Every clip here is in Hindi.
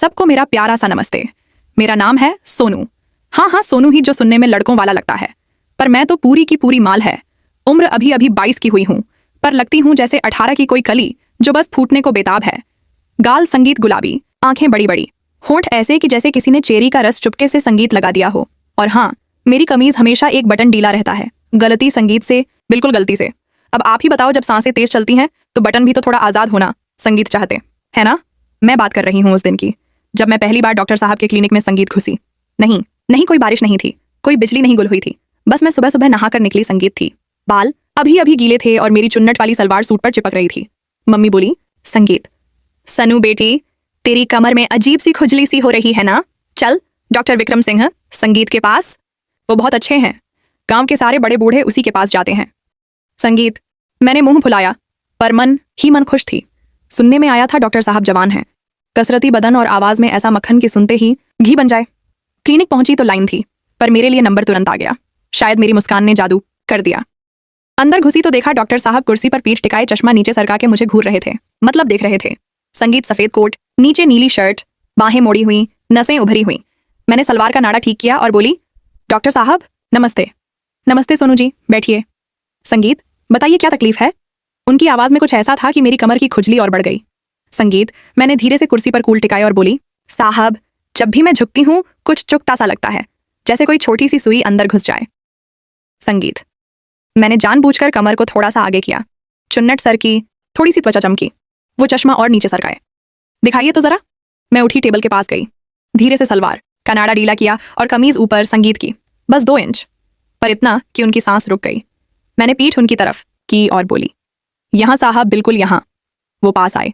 सबको मेरा प्यारा सा नमस्ते। मेरा नाम है सोनू। हाँ हाँ, सोनू ही जो सुनने में लड़कों वाला लगता है, पर मैं तो पूरी की पूरी माल है। उम्र अभी अभी 22 की हुई हूँ, पर लगती हूँ जैसे 18 की कोई कली जो बस फूटने को बेताब है। गाल संगीत गुलाबी, आंखें बड़ी बड़ी, होंठ ऐसे कि जैसे किसी ने चेरी का रस चुपके से संगीत लगा दिया हो। और हाँ, मेरी कमीज हमेशा एक बटन ढीला रहता है, गलती संगीत से, बिल्कुल गलती से। अब आप ही बताओ, जब सांसें तेज चलती हैं तो बटन भी तो थोड़ा आजाद होना संगीत चाहते है ना। मैं बात कर रही हूँ उस दिन की, जब मैं पहली बार डॉक्टर साहब के क्लिनिक में संगीत घुसी। नहीं नहीं, कोई बारिश नहीं थी, कोई बिजली नहीं गुल हुई थी, बस मैं सुबह सुबह नहाकर निकली संगीत थी। बाल अभी अभी गीले थे और मेरी चुन्नट वाली सलवार सूट पर चिपक रही थी। मम्मी बोली, संगीत। सनू बेटी, तेरी कमर में अजीब सी खुजली सी हो रही है ना, चल डॉक्टर विक्रम सिंह संगीत के पास, वो बहुत अच्छे हैं, गांव के सारे बड़े बूढ़े उसी के पास जाते हैं। संगीत। मैंने मुंह फुलाया, पर मन ही मन खुश थी। सुनने में आया था डॉक्टर साहब जवान हैं, कसरती बदन और आवाज में ऐसा मक्खन कि सुनते ही घी बन जाए। क्लिनिक पहुंची तो लाइन थी, पर मेरे लिए नंबर तुरंत आ गया। शायद मेरी मुस्कान ने जादू कर दिया। अंदर घुसी तो देखा डॉक्टर साहब कुर्सी पर पीठ टिकाए, चश्मा नीचे सरका के मुझे घूर रहे थे, मतलब देख रहे थे। संगीत सफेद कोट, नीचे नीली शर्ट, बाहें मोड़ी हुई, नसें उभरी हुई। मैंने सलवार का नाड़ा ठीक किया और बोली, डॉक्टर साहब नमस्ते। नमस्ते सोनू जी, बैठिए। संगीत, बताइए क्या तकलीफ है। उनकी आवाज में कुछ ऐसा था कि मेरी कमर की खुजली और बढ़ गई। संगीत। मैंने धीरे से कुर्सी पर कूल टिकाए और बोली, साहब जब भी मैं झुकती हूँ कुछ चुकता सा लगता है, जैसे कोई छोटी सी सुई अंदर घुस जाए। संगीत। मैंने जानबूझकर कमर को थोड़ा सा आगे किया, चुन्नट सर की, थोड़ी सी त्वचा चमकी, वो चश्मा और नीचे सरकाए। दिखाइए तो जरा। मैं उठी, टेबल के पास गई, धीरे से सलवार का नाड़ा ढीला किया और कमीज ऊपर संगीत की, बस 2 इंच, पर इतना कि उनकी सांस रुक गई। मैंने पीठ उनकी तरफ की और बोली, यहां साहब, बिल्कुल यहां। वो पास आए,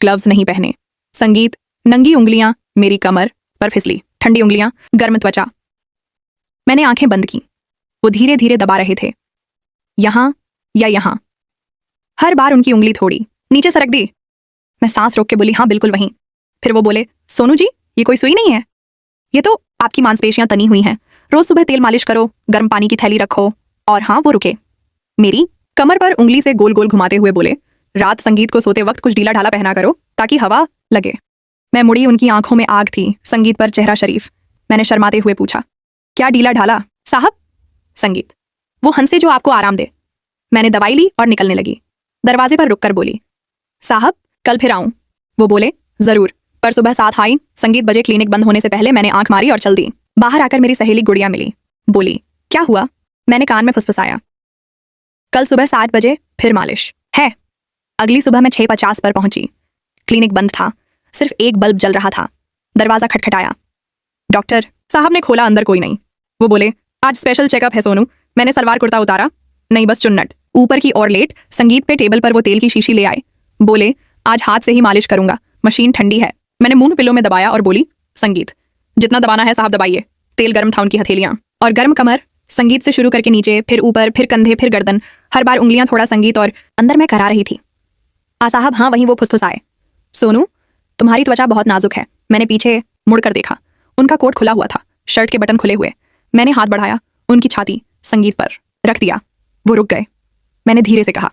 ग्लव्स नहीं पहने। संगीत। नंगी उंगलियां मेरी कमर पर फिसली, ठंडी उंगलियां, गर्म त्वचा। मैंने आंखें बंद की, वो धीरे धीरे दबा रहे थे, यहां या यहां। हर बार उनकी उंगली थोड़ी नीचे सरक दी। मैं सांस रोक के बोली, हाँ बिल्कुल वहीं। फिर वो बोले, सोनू जी ये कोई सुई नहीं है, ये तो आपकी मांसपेशियां तनी हुई हैं, रोज सुबह तेल मालिश करो, गर्म पानी की थैली रखो। और हाँ, वो रुके, मेरी कमर पर उंगली से गोल गोल घुमाते हुए बोले, रात संगीत को सोते वक्त कुछ ढीला ढाला पहना करो ताकि हवा लगे। मैं मुड़ी, उनकी आंखों में आग थी, संगीत पर चेहरा शरीफ। मैंने शर्माते हुए पूछा, क्या ढीला ढाला साहब। संगीत। वो हंसे जो आपको आराम दे। मैंने दवाई ली और निकलने लगी, दरवाजे पर रुककर बोली, साहब कल फिर आऊं। वो बोले, जरूर। पर सुबह 7 आई, संगीत बजे क्लिनिक बंद होने से पहले मैंने आंख मारी और चल दी। बाहर आकर मेरी सहेली गुड़िया मिली, बोली, क्या हुआ। मैंने कान में फुसफुसाया, कल सुबह 7 बजे फिर मालिश है। अगली सुबह मैं 6:50 पर पहुंची, क्लिनिक बंद था, सिर्फ एक बल्ब जल रहा था। दरवाजा खटखटाया, डॉक्टर साहब ने खोला, अंदर कोई नहीं। वो बोले, आज स्पेशल चेकअप है सोनू। मैंने सलवार कुर्ता उतारा, नहीं बस चुन्नट ऊपर की ओर लेट संगीत पे टेबल पर वो तेल की शीशी ले आए, बोले, आज हाथ से ही मालिश करूंगा, मशीन ठंडी है। मैंने मुंह पिलो में दबाया और बोली, संगीत जितना दबाना है साहब दबाइए। तेल गर्म था, उनकी हथेलियां और गर्म कमर, संगीत से शुरू करके नीचे, फिर ऊपर, फिर कंधे, फिर गर्दन, हर बार उंगलियां थोड़ा संगीत और अंदर मैं करा रही थी। साहब हाँ, वहीं वो फुसफुसाए, सोनू तुम्हारी त्वचा बहुत नाजुक है। मैंने पीछे मुड़कर देखा, उनका कोट खुला हुआ था, शर्ट के बटन खुले हुए। मैंने हाथ बढ़ाया, उनकी छाती संगीत पर रख दिया। वो रुक गए। मैंने धीरे से कहा,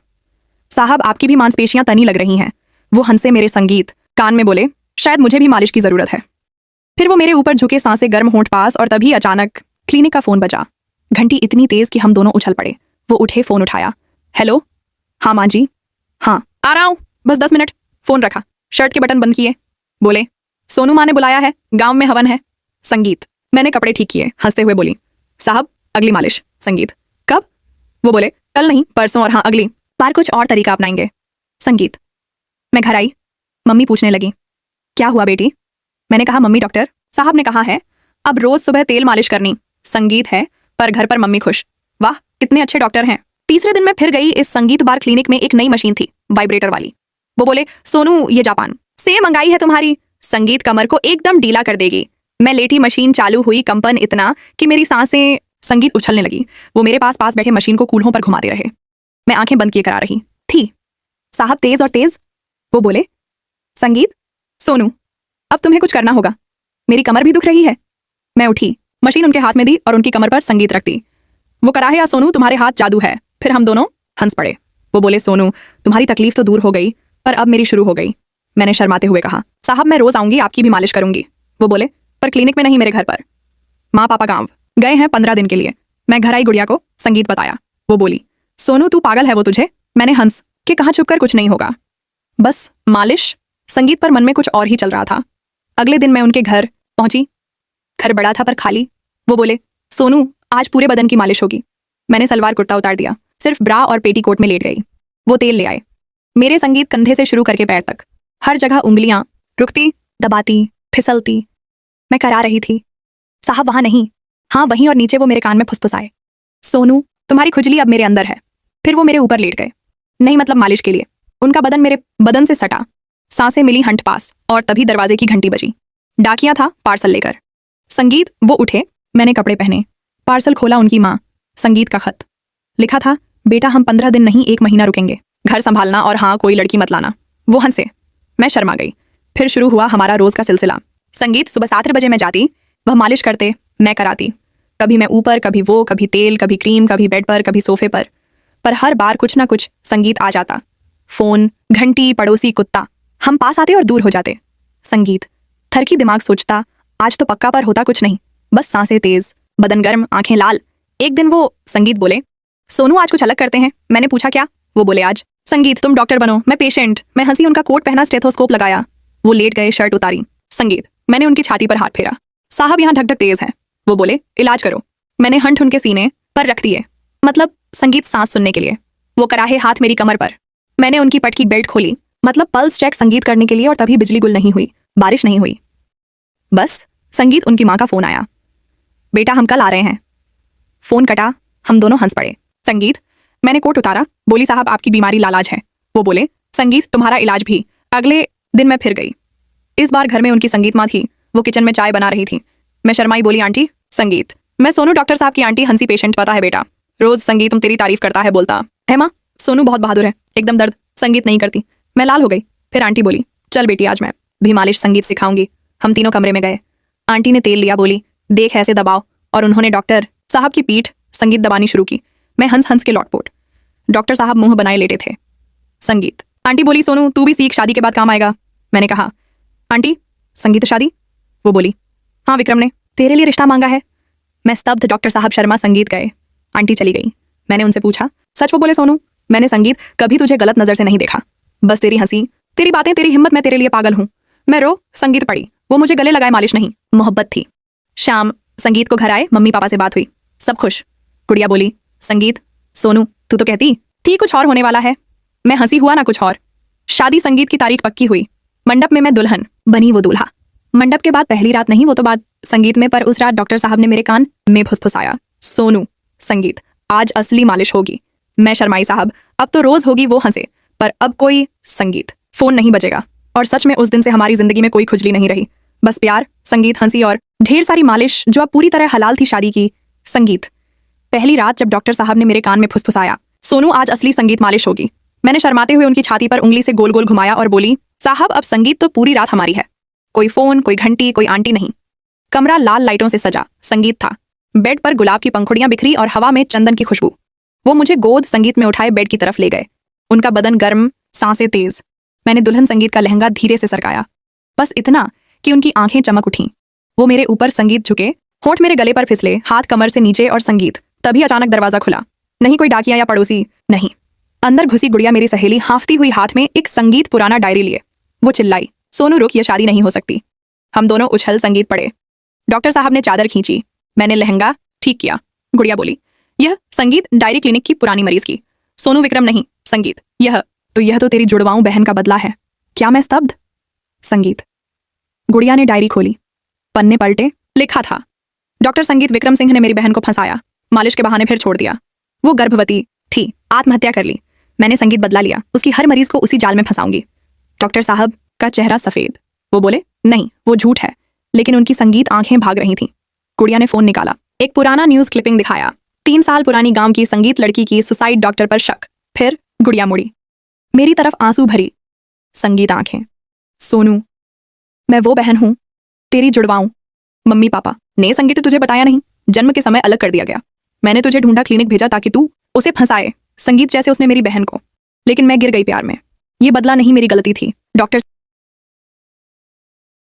साहब आपकी भी मांसपेशियां तनी लग रही हैं। वो हंसे मेरे संगीत कान में बोले, शायद मुझे भी मालिश की जरूरत है। फिर वो मेरे ऊपर झुके, सांसें गर्म, होंठ पास, और तभी अचानक क्लिनिक का फोन बजा। घंटी इतनी तेज कि हम दोनों उछल पड़े। वो उठे, फोन उठाया, हेलो। हाँ माँ जी, हाँ आ रहा हूँ, बस 10 मिनट। फोन रखा, शर्ट के बटन बंद किए, बोले, सोनू माँ ने बुलाया है, गांव में हवन है। संगीत। मैंने कपड़े ठीक किए, हंसते हुए बोली, साहब अगली मालिश। संगीत। कब। वो बोले, कल नहीं परसों, और हाँ अगली बार कुछ और तरीका अपनाएंगे। संगीत। मैं घर आई, मम्मी पूछने लगी, क्या हुआ बेटी। मैंने कहा, मम्मी डॉक्टर साहब ने कहा है अब रोज सुबह तेल मालिश करनी। संगीत है, पर घर पर मम्मी खुश। वाह कितने अच्छे डॉक्टर हैं। तीसरे दिन मैं फिर गई, इस संगीत बार क्लिनिक में एक नई मशीन थी, वाइब्रेटर वाली। वो बोले, सोनू ये जापान से मंगाई है तुम्हारी, संगीत कमर को एकदम ढीला कर देगी। मैं लेटी, मशीन चालू हुई, कंपन इतना कि मेरी सांसें, संगीत उछलने लगी। वो मेरे पास पास बैठे मशीन को कूल्हों पर घुमाते रहे। मैं आंखें बंद किए करा रही थी। साहब तेज और तेज। वो बोले, संगीत सोनू अब तुम्हें कुछ करना होगा, मेरी कमर भी दुख रही है। मैं उठी, मशीन उनके हाथ में दी और उनकी कमर पर संगीत रख दी। वो कराहे, या सोनू तुम्हारे हाथ जादू है। फिर हम दोनों हंस पड़े। वो बोले, सोनू तुम्हारी तकलीफ तो दूर हो गई, पर अब मेरी शुरू हो गई। मैंने शर्माते हुए कहा, साहब मैं रोज आऊंगी, आपकी भी मालिश करूंगी। वो बोले, पर क्लिनिक में नहीं, मेरे घर पर। माँ पापा गाँव गए हैं 15 दिन के लिए। मैं घर आई, गुड़िया को संगीत बताया। वो बोली, सोनू तू पागल है वो तुझे। मैंने हंस के कहा, चुप कर, कुछ नहीं होगा, बस मालिश। संगीत पर मन में कुछ और ही चल रहा था। अगले दिन मैं उनके घर पहुंची। घर बड़ा था पर खाली। वो बोले, सोनू आज पूरे बदन की मालिश होगी। मैंने सलवार कुर्ता उतार दिया, सिर्फ ब्रा और पेटीकोट में लेट गई। वो तेल ले आए। मेरे संगीत कंधे से शुरू करके पैर तक, हर जगह उंगलियां रुकती, दबाती, फिसलती। मैं करा रही थी, साहब वहां नहीं, हाँ वहीं, और नीचे वो मेरे कान में फुसफुसाए, सोनू तुम्हारी खुजली अब मेरे अंदर है। फिर वो मेरे ऊपर लेट गए, नहीं मतलब मालिश के लिए। उनका बदन मेरे बदन से सटा, सांसें मिली हंट पास, और तभी दरवाजे की घंटी बजी। डाकिया था पार्सल लेकर। संगीत वो उठे, मैंने कपड़े पहने, पार्सल खोला। उनकी माँ, संगीत का खत। लिखा था, बेटा हम 15 दिन नहीं 1 महीना रुकेंगे, घर संभालना, और हाँ कोई लड़की मत लाना। वो हंसे, मैं शर्मा गई। फिर शुरू हुआ हमारा रोज का सिलसिला। संगीत सुबह 7 बजे मैं जाती, वह मालिश करते, मैं कराती। कभी मैं ऊपर, कभी वो, कभी तेल, कभी क्रीम, कभी बेड पर, कभी सोफे पर हर बार कुछ ना कुछ संगीत आ जाता। फोन, घंटी, पड़ोसी, कुत्ता। हम पास आते और दूर हो जाते। संगीत थरकी दिमाग सोचता, आज तो पक्का, पर होता कुछ नहीं, बस सांसें तेज, बदन गर्म, आंखें लाल। एक दिन वो संगीत बोले, सोनू आज कुछ अलग करते हैं। मैंने पूछा क्या? वो बोले, आज संगीत तुम डॉक्टर बनो, मैं पेशेंट। मैं हंसी, उनका कोट पहना, स्टेथोस्कोप लगाया। वो लेट गए, शर्ट उतारी। संगीत मैंने उनकी छाती पर हाथ फेरा, साहब यहाँ धक धक तेज है। वो बोले, इलाज करो। मैंने हंट उनके सीने पर रख दिए, मतलब संगीत सांस सुनने के लिए। वो कराहे हाथ मेरी कमर पर। मैंने उनकी पट की बेल्ट खोली, मतलब पल्स चेक संगीत करने के लिए, और तभी बिजली गुल नहीं हुई, बारिश नहीं हुई। बस संगीत उनकी माँ का फोन आया, बेटा हम कल आ रहे हैं। फोन कटा, हम दोनों हंस पड़े। संगीत मैंने कोट उतारा, बोली, साहब आपकी बीमारी लालाज है। वो बोले, संगीत तुम्हारा इलाज भी। अगले दिन मैं फिर गई। इस बार घर में उनकी संगीत माँ थी। वो किचन में चाय बना रही थी। मैं शर्माई बोली, आंटी। संगीत मैं सोनू डॉक्टर साहब की आंटी। हंसी, पेशेंट पता है बेटा, रोज संगीत तुम तेरी तारीफ करता है, बोलता है माँ सोनू बहुत बहादुर है, एकदम दर्द। संगीत नहीं करती। मैं लाल हो गई। फिर आंटी बोली, चल बेटी आज मैं भी मालिश संगीत सिखाऊंगी। हम तीनों कमरे में गए। आंटी ने तेल लिया, बोली, देख ऐसे दबाओ, और उन्होंने डॉक्टर साहब की पीठ संगीत दबानी शुरू की। मैं हंस हंस के लौटपोट। डॉक्टर साहब मुंह बनाए लेटे थे। संगीत आंटी बोली, सोनू तू भी सीख, शादी के बाद काम आएगा। मैंने कहा, आंटी संगीत शादी? वो बोली, हाँ विक्रम ने तेरे लिए रिश्ता मांगा है। मैं स्तब्ध। डॉक्टर साहब शर्मा। संगीत गए, आंटी चली गई। मैंने उनसे पूछा, सच? वो बोले, सोनू मैंने संगीत कभी तुझे गलत नजर से नहीं देखा, बस तेरी हंसी, तेरी बातें, तेरी हिम्मत, मैं तेरे लिए पागल हूं। मैं रो संगीत पड़ी। वो मुझे गले लगाए, मालिश नहीं, मोहब्बत थी। शाम संगीत को घर आए, मम्मी पापा से बात हुई, सब खुश। गुड़िया बोली, संगीत सोनू तू तो कहती थी कुछ और होने वाला है। मैं हंसी, हुआ ना कुछ और। शादी संगीत की तारीख पक्की हुई। मंडप में मैं दुल्हन बनी, वो दूल्हा। मंडप के बाद पहली रात नहीं, वो तो बात संगीत में, पर उस रात डॉक्टर साहब ने मेरे कान में फुसफुसाया, सोनू संगीत आज असली मालिश होगी। मैं शर्माई, साहब अब तो रोज होगी। वो हंसे, पर अब कोई संगीत फोन नहीं बजेगा। और सच में उस दिन से हमारी जिंदगी में कोई खुजली नहीं रही, बस प्यार, संगीत, हंसी और ढेर सारी मालिश, जो अब पूरी तरह हलाल थी शादी की। संगीत पहली रात जब डॉक्टर साहब ने मेरे कान में फुसफुसाया, सोनू आज असली संगीत मालिश होगी। मैंने शर्माते हुए उनकी छाती पर उंगली से गोल गोल घुमाया और बोली, साहब अब संगीत तो पूरी रात हमारी है। कोई फोन, कोई घंटी, कोई आंटी नहीं। कमरा लाल लाइटों से सजा, संगीत था। बेड पर गुलाब की पंखुड़ियां बिखरी और हवा में चंदन की खुशबू। वो मुझे गोद संगीत में उठाए बेड की तरफ ले गए। उनका बदन गर्म, सांसें तेज। मैंने दुल्हन संगीत का लहंगा धीरे से सरकाया, बस इतना कि उनकी आंखें चमक उठीं। वो मेरे ऊपर, संगीत झुके, होंठ मेरे गले पर फिसले, हाथ कमर से नीचे, और संगीत तभी अचानक दरवाजा खुला। नहीं कोई डाकिया या पड़ोसी, नहीं। अंदर घुसी गुड़िया, मेरी सहेली, हांफती हुई हाथ में एक संगीत पुराना डायरी लिए। वो चिल्लाई, सोनू रुक, ये शादी नहीं हो सकती। हम दोनों उछल संगीत पड़े। डॉक्टर साहब ने चादर खींची, मैंने लहंगा ठीक किया। गुड़िया बोली, यह संगीत डायरी क्लिनिक की पुरानी मरीज की, सोनू विक्रम नहीं। संगीत यह तो तेरी जुड़वाऊं बहन का बदला है। क्या? मैं स्तब्ध। संगीत गुड़िया ने डायरी खोली, पन्ने पलटे, लिखा था, डॉक्टर संगीत विक्रम सिंह ने मेरी बहन को फंसाया, मालिश के बहाने फिर छोड़ दिया। वो गर्भवती थी, आत्महत्या कर ली। मैंने संगीत बदला लिया, उसकी हर मरीज को उसी जाल में फंसाऊंगी। डॉक्टर साहब का चेहरा सफेद। वो बोले, नहीं वो झूठ है, लेकिन उनकी संगीत आंखें भाग रही थीं। गुड़िया ने फोन निकाला, एक पुराना न्यूज क्लिपिंग दिखाया, 3 साल पुरानी गांव की संगीत लड़की की सुसाइड, डॉक्टर पर शक। फिर गुड़िया मुड़ी, मेरी तरफ आंसू भरी। संगीत आंखें, सोनू मैं वो बहन हूं, तेरी जुड़वाऊं। मम्मी पापा ने संगीत तुझे बताया नहीं, जन्म के समय अलग कर दिया गया। मैंने तुझे ढूंढा, क्लिनिक भेजा ताकि तू उसे फंसाए, संगीत जैसे उसने मेरी बहन को। लेकिन मैं गिर गई प्यार में। ये बदला नहीं, मेरी गलती थी। डॉक्टर